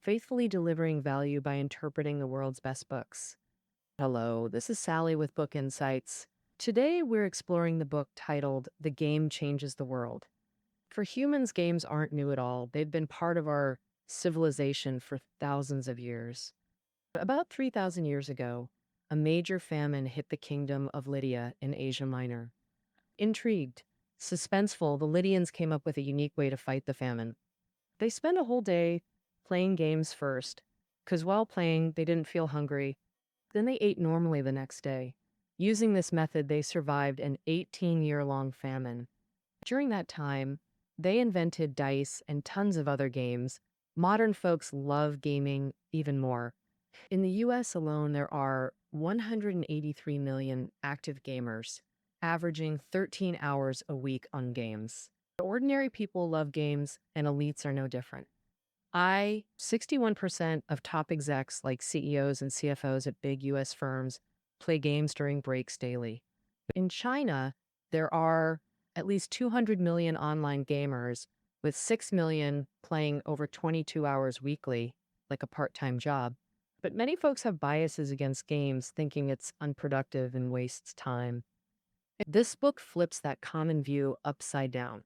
faithfully delivering value by interpreting the world's best books. Hello, this is Sally with Book Insights. Today we're exploring the book titled The Game Changes the World. For humans, games aren't new at all. They've been part of our civilization for thousands of years. About 3,000 years ago, a major famine hit the kingdom of Lydia in Asia Minor. Intrigued, suspenseful, the Lydians came up with a unique way to fight the famine. They spent a whole day playing games first, because while playing, they didn't feel hungry. Then they ate normally the next day. Using this method, they survived an 18-year-long famine. During that time, they invented dice and tons of other games. Modern folks love gaming even more. In the US alone, there are 183 million active gamers, averaging 13 hours a week on games. Ordinary people love games, and elites are no different. 61% of top execs like CEOs and CFOs at big US firms play games during breaks daily. In China, there are at least 200 million online gamers, with 6 million playing over 22 hours weekly, like a part-time job. But many folks have biases against games, thinking it's unproductive and wastes time. This book flips that common view upside down.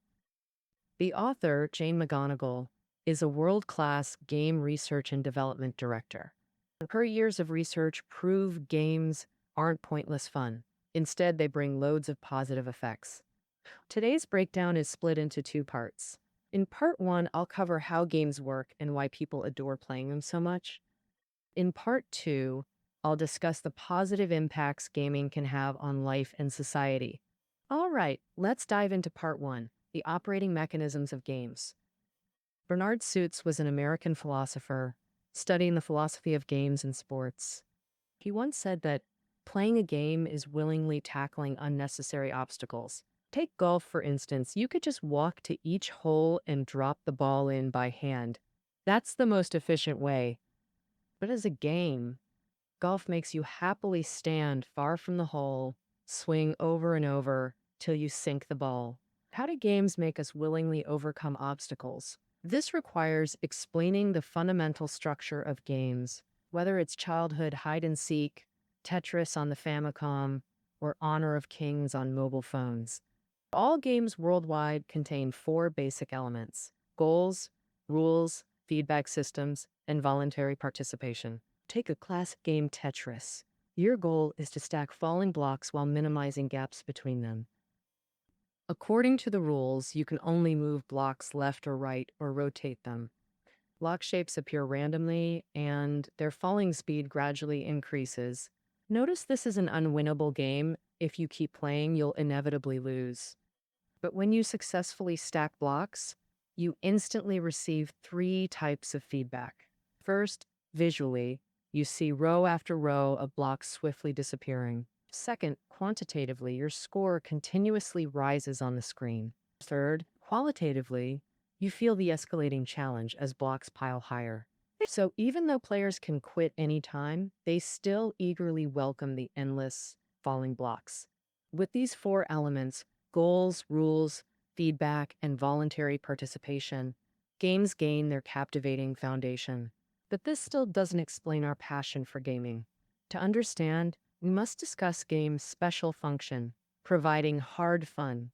The author, Jane McGonigal, is a world-class game research and development director. Her years of research prove games aren't pointless fun. Instead, they bring loads of positive effects. Today's breakdown is split into two parts. In part one, I'll cover how games work and why people adore playing them so much. In part two, I'll discuss the positive impacts gaming can have on life and society. All right, let's dive into part one, the operating mechanisms of games. Bernard Suits was an American philosopher studying the philosophy of games and sports. He once said that playing a game is willingly tackling unnecessary obstacles. Take golf, for instance. You could just walk to each hole and drop the ball in by hand. That's the most efficient way. But as a game, golf makes you happily stand far from the hole, swing over and over till you sink the ball. How do games make us willingly overcome obstacles? This requires explaining the fundamental structure of games, whether it's childhood hide and seek, Tetris on the Famicom, or Honor of Kings on mobile phones. All games worldwide contain four basic elements: goals, rules, feedback systems, and voluntary participation. Take a classic game, Tetris. Your goal is to stack falling blocks while minimizing gaps between them. According to the rules, you can only move blocks left or right or rotate them. Block shapes appear randomly, and their falling speed gradually increases. Notice this is an unwinnable game. If you keep playing, you'll inevitably lose. But when you successfully stack blocks, you instantly receive three types of feedback. First, visually, you see row after row of blocks swiftly disappearing. Second, quantitatively, your score continuously rises on the screen. Third, qualitatively, you feel the escalating challenge as blocks pile higher. So even though players can quit anytime, they still eagerly welcome the endless falling blocks. With these four elements, goals, rules, feedback, and voluntary participation, games gain their captivating foundation. But this still doesn't explain our passion for gaming. To understand, we must discuss games' special function, providing hard fun.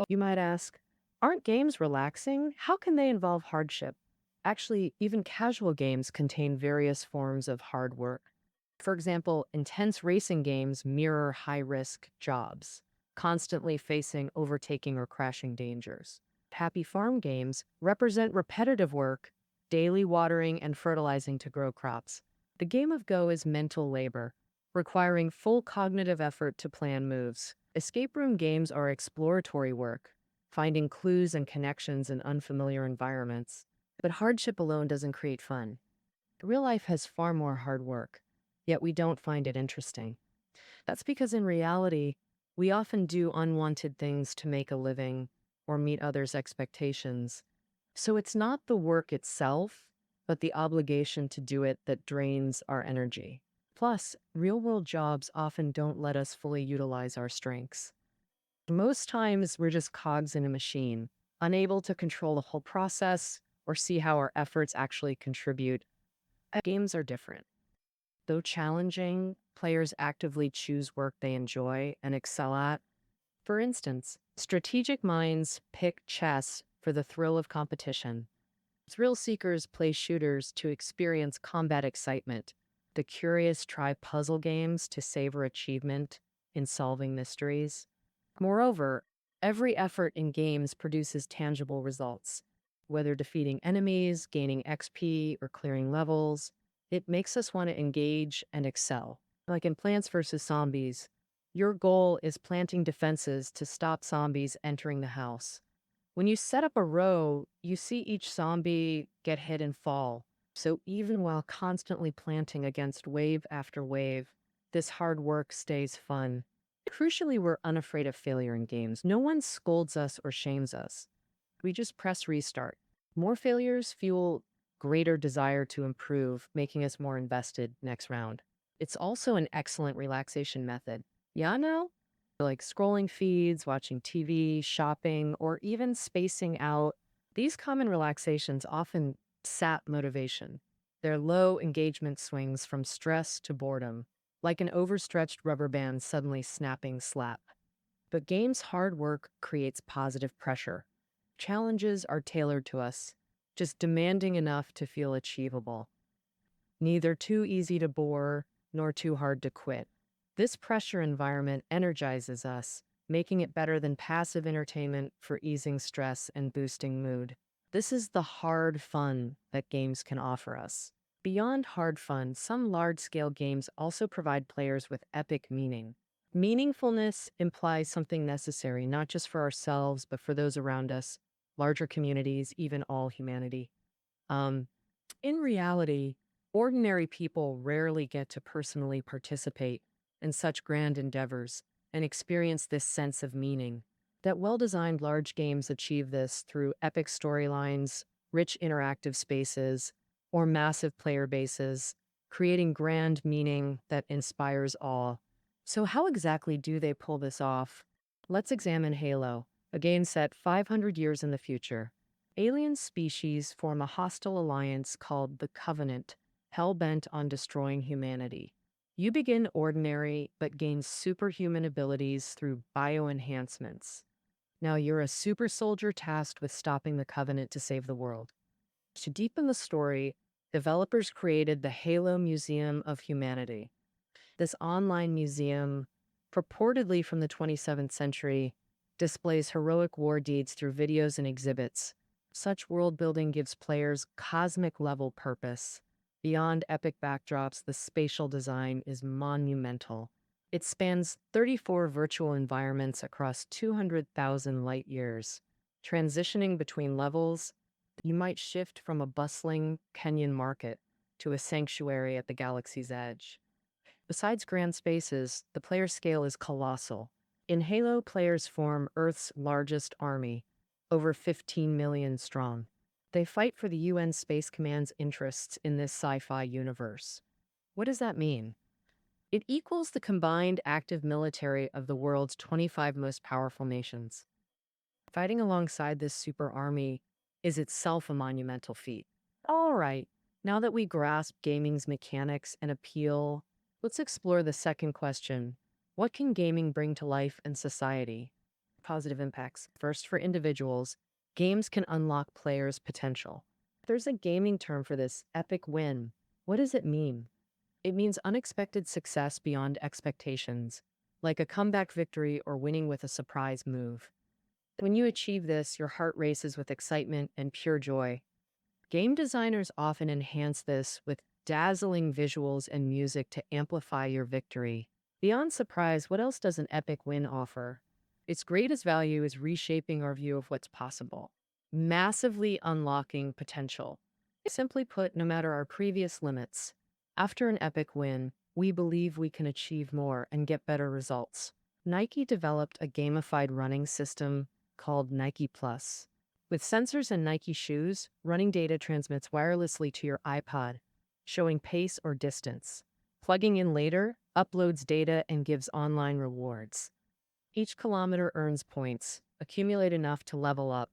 You might ask, aren't games relaxing? How can they involve hardship? Actually, even casual games contain various forms of hard work. For example, intense racing games mirror high-risk jobs, constantly facing overtaking or crashing dangers. Happy farm games represent repetitive work, daily watering and fertilizing to grow crops. The game of Go is mental labor, requiring full cognitive effort to plan moves. Escape room games are exploratory work, finding clues and connections in unfamiliar environments. But hardship alone doesn't create fun. Real life has far more hard work, yet we don't find it interesting. That's because in reality, we often do unwanted things to make a living or meet others' expectations. So it's not the work itself, but the obligation to do it that drains our energy. Plus, real-world jobs often don't let us fully utilize our strengths. Most times, we're just cogs in a machine, unable to control the whole process or see how our efforts actually contribute Games are different. Though challenging, players actively choose work they enjoy and excel at. For instance, strategic minds pick chess for the thrill of competition. Thrill seekers play shooters to experience combat excitement. The curious try puzzle games to savor achievement in solving mysteries. Moreover, every effort in games produces tangible results. Whether defeating enemies, gaining XP, or clearing levels, it makes us want to engage and excel. Like in Plants vs. Zombies, your goal is planting defenses to stop zombies entering the house. When you set up a row, you see each zombie get hit and fall. So even while constantly planting against wave after wave, this hard work stays fun. Crucially, we're unafraid of failure in games. No one scolds us or shames us. We just press restart. More failures fuel greater desire to improve, making us more invested next round. It's also an excellent relaxation method. Yeah, no? Like scrolling feeds, watching TV, shopping, or even spacing out. These common relaxations often sap motivation. They're low engagement swings from stress to boredom, like an overstretched rubber band suddenly snapping slap. But games' hard work creates positive pressure. Challenges are tailored to us, just demanding enough to feel achievable. Neither too easy to bore nor too hard to quit. This pressure environment energizes us, making it better than passive entertainment for easing stress and boosting mood. This is the hard fun that games can offer us. Beyond hard fun, some large-scale games also provide players with epic meaning. Meaningfulness implies something necessary, not just for ourselves, but for those around us, larger communities, even all humanity. Um, in reality, ordinary people rarely get to personally participate in such grand endeavors and experience this sense of meaning. That well-designed large games achieve this through epic storylines, rich interactive spaces, or massive player bases, creating grand meaning that inspires awe. So how exactly do they pull this off? Let's examine Halo, a game set 500 years in the future. Alien species form a hostile alliance called the Covenant, hell-bent on destroying humanity. You begin ordinary, but gain superhuman abilities through bioenhancements. Now you're a super soldier tasked with stopping the Covenant to save the world. To deepen the story, developers created the Halo Museum of Humanity. This online museum, purportedly from the 27th century, displays heroic war deeds through videos and exhibits. Such world building gives players cosmic level purpose. Beyond epic backdrops, the spatial design is monumental. It spans 34 virtual environments across 200,000 light years. Transitioning between levels, you might shift from a bustling Kenyan market to a sanctuary at the galaxy's edge. Besides grand spaces, the player scale is colossal. In Halo, players form Earth's largest army, over 15 million strong. They fight for the UN Space Command's interests in this sci-fi universe. What does that mean? It equals the combined active military of the world's 25 most powerful nations. Fighting alongside this super army is itself a monumental feat. All right, now that we grasp gaming's mechanics and appeal, let's explore the second question. What can gaming bring to life and society? Positive impacts. First, for individuals, games can unlock players' potential. There's a gaming term for this, epic win. What does it mean? It means unexpected success beyond expectations, like a comeback victory or winning with a surprise move. When you achieve this, your heart races with excitement and pure joy. Game designers often enhance this with dazzling visuals and music to amplify your victory. Beyond surprise, what else does an epic win offer? Its greatest value is reshaping our view of what's possible, massively unlocking potential. Simply put, no matter our previous limits, after an epic win, we believe we can achieve more and get better results. Nike developed a gamified running system called Nike Plus. With sensors in Nike shoes, running data transmits wirelessly to your iPod, showing pace or distance. Plugging in later, uploads data and gives online rewards. Each kilometer earns points, accumulate enough to level up.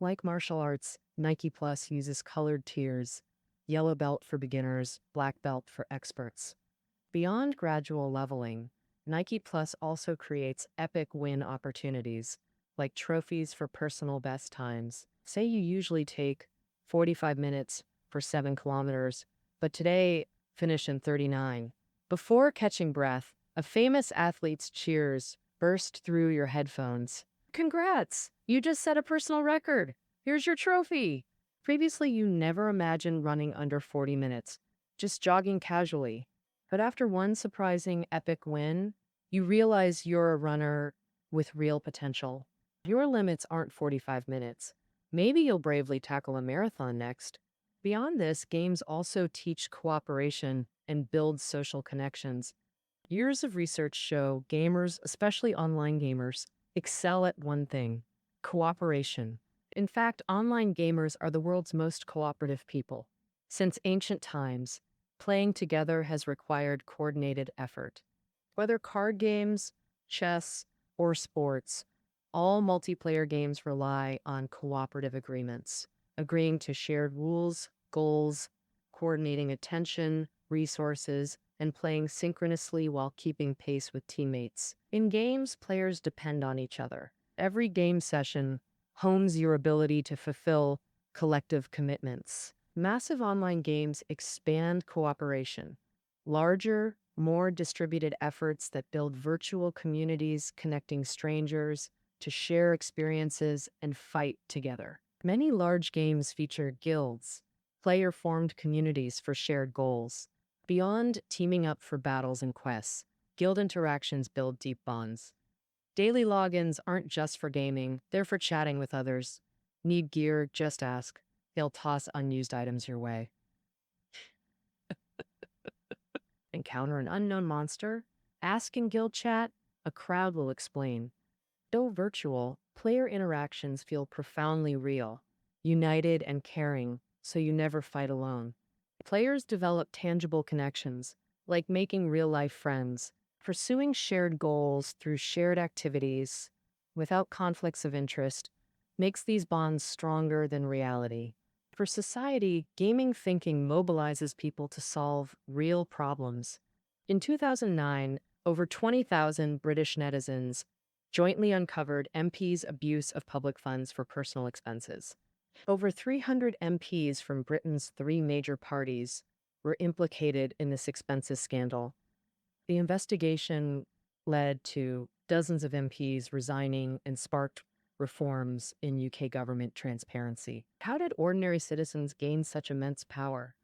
Like martial arts, Nike Plus uses colored tiers. yellow belt for beginners, black belt for experts. Beyond gradual leveling, Nike Plus also creates epic win opportunities, like trophies for personal best times. Say you usually take 45 minutes for 7 kilometers, but today finish in 39. Before catching breath, a famous athlete's cheers burst through your headphones. Congrats! You just set a personal record. Here's your trophy. Previously, you never imagined running under 40 minutes, just jogging casually. But after one surprising epic win, you realize you're a runner with real potential. Your limits aren't 45 minutes. Maybe you'll bravely tackle a marathon next. Beyond this, games also teach cooperation and build social connections. Years of research show gamers, especially online gamers, excel at one thing: cooperation. In fact, online gamers are the world's most cooperative people. Since ancient times, playing together has required coordinated effort. Whether card games, chess, or sports, all multiplayer games rely on cooperative agreements, agreeing to shared rules, goals, coordinating attention, resources, and playing synchronously while keeping pace with teammates. In games, players depend on each other. Every game session hones your ability to fulfill collective commitments. Massive online games expand cooperation. Larger, more distributed efforts that build virtual communities connecting strangers to share experiences and fight together. Many large games feature guilds, player-formed communities for shared goals. Beyond teaming up for battles and quests, guild interactions build deep bonds. Daily logins aren't just for gaming, they're for chatting with others. Need gear? Just ask. They'll toss unused items your way. Encounter an unknown monster? Ask in guild chat, a crowd will explain. Though virtual, player interactions feel profoundly real, united and caring, so you never fight alone. Players develop tangible connections, like making real-life friends, pursuing shared goals through shared activities, without conflicts of interest, makes these bonds stronger than reality. For society, gaming thinking mobilizes people to solve real problems. In 2009, over 20,000 British netizens jointly uncovered MPs' abuse of public funds for personal expenses. Over 300 MPs from Britain's 3 major parties were implicated in this expenses scandal. The investigation led to dozens of MPs resigning and sparked reforms in UK government transparency. How did ordinary citizens gain such immense power?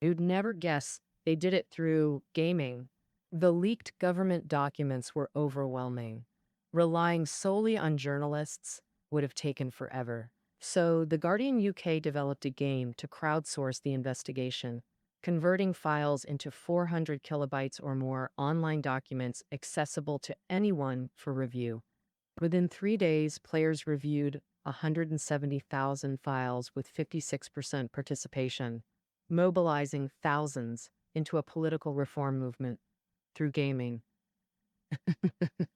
You'd never guess they did it through gaming. The leaked government documents were overwhelming. Relying solely on journalists would have taken forever. So, The Guardian UK developed a game to crowdsource the investigation, converting files into 400 kilobytes or more online documents accessible to anyone for review. Within 3 days, players reviewed 170,000 files with 56% participation, mobilizing thousands into a political reform movement through gaming.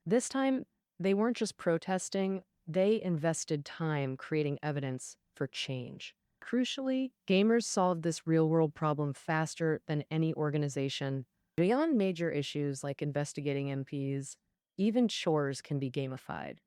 This time, they weren't just protesting, they invested time creating evidence for change. Crucially, gamers solved this real-world problem faster than any organization. Beyond major issues like investigating MPs, even chores can be gamified.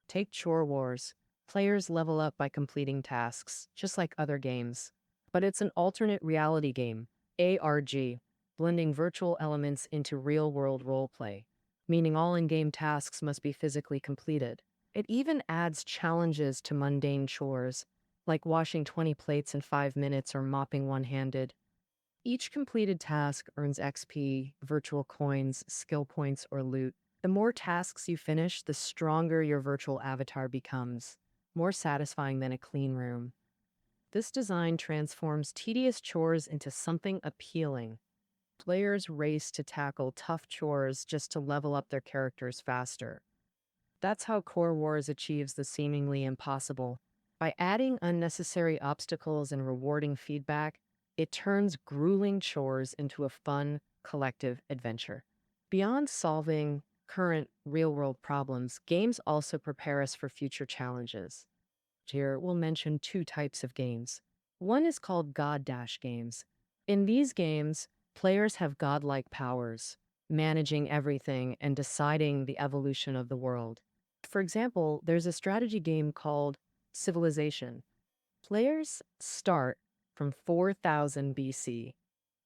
Take Chore Wars. Players level up by completing tasks, just like other games. But it's an alternate reality game, ARG, blending virtual elements into real-world roleplay, meaning all in-game tasks must be physically completed. It even adds challenges to mundane chores, like washing 20 plates in 5 minutes or mopping one-handed. Each completed task earns XP, virtual coins, skill points, or loot. The more tasks you finish, the stronger your virtual avatar becomes, more satisfying than a clean room. This design transforms tedious chores into something appealing. Players race to tackle tough chores just to level up their characters faster. That's how Core Wars achieves the seemingly impossible. By adding unnecessary obstacles and rewarding feedback, it turns grueling chores into a fun, collective adventure. Beyond solving current real-world problems, games also prepare us for future challenges. Here, we'll mention 2 types of games. One is called God Dash games. In these games, players have godlike powers, managing everything and deciding the evolution of the world. For example, there's a strategy game called Civilization. Players start from 4000 BC,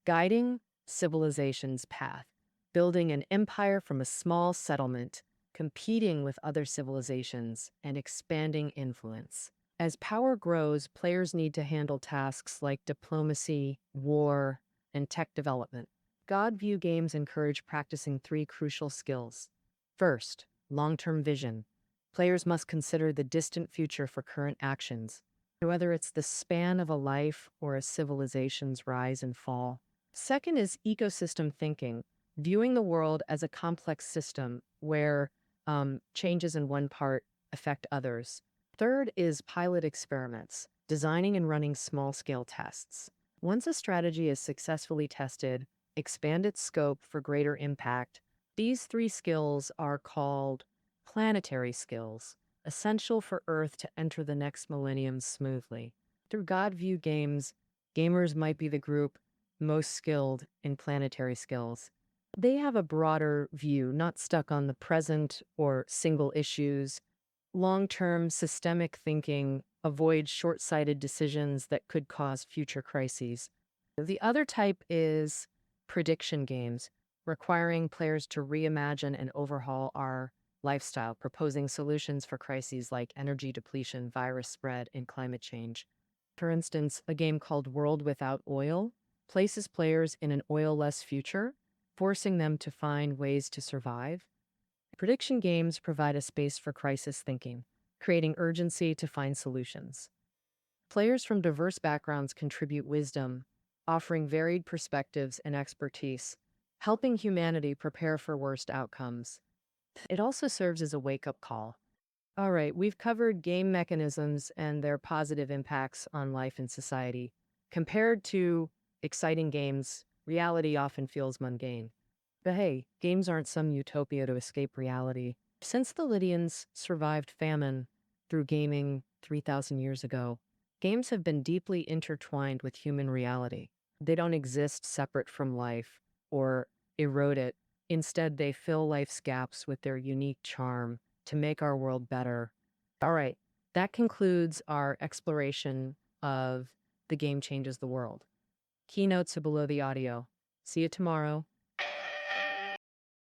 guiding civilization's path, building an empire from a small settlement, competing with other civilizations, and expanding influence. As power grows, players need to handle tasks like diplomacy, war, and tech development. God View games encourage practicing three crucial skills. First, long-term vision. Players must consider the distant future for current actions, whether it's the span of a life or a civilization's rise and fall. Second is ecosystem thinking, viewing the world as a complex system where changes in one part affect others. Third is pilot experiments, designing and running small-scale tests. Once a strategy is successfully tested, expand its scope for greater impact. These three skills are called planetary skills, essential for Earth to enter the next millennium smoothly. Through God View games, gamers might be the group most skilled in planetary skills. They have a broader view, not stuck on the present or single issues. Long-term systemic thinking avoids short-sighted decisions that could cause future crises. The other type is prediction games, requiring players to reimagine and overhaul our lifestyle, proposing solutions for crises like energy depletion, virus spread, and climate change. For instance, a game called World Without Oil places players in an oil-less future, forcing them to find ways to survive. Prediction games provide a space for crisis thinking, creating urgency to find solutions. Players from diverse backgrounds contribute wisdom, offering varied perspectives and expertise, helping humanity prepare for worst outcomes. It also serves as a wake-up call. All right, we've covered game mechanisms and their positive impacts on life and society. Compared to exciting games, reality often feels mundane. But hey, games aren't some utopia to escape reality. Since the Lydians survived famine through gaming 3,000 years ago, games have been deeply intertwined with human reality. They don't exist separate from life or erode it. Instead, they fill life's gaps with their unique charm to make our world better. All right, that concludes our exploration of The Game Changes the World. Keynotes are below the audio. See you tomorrow.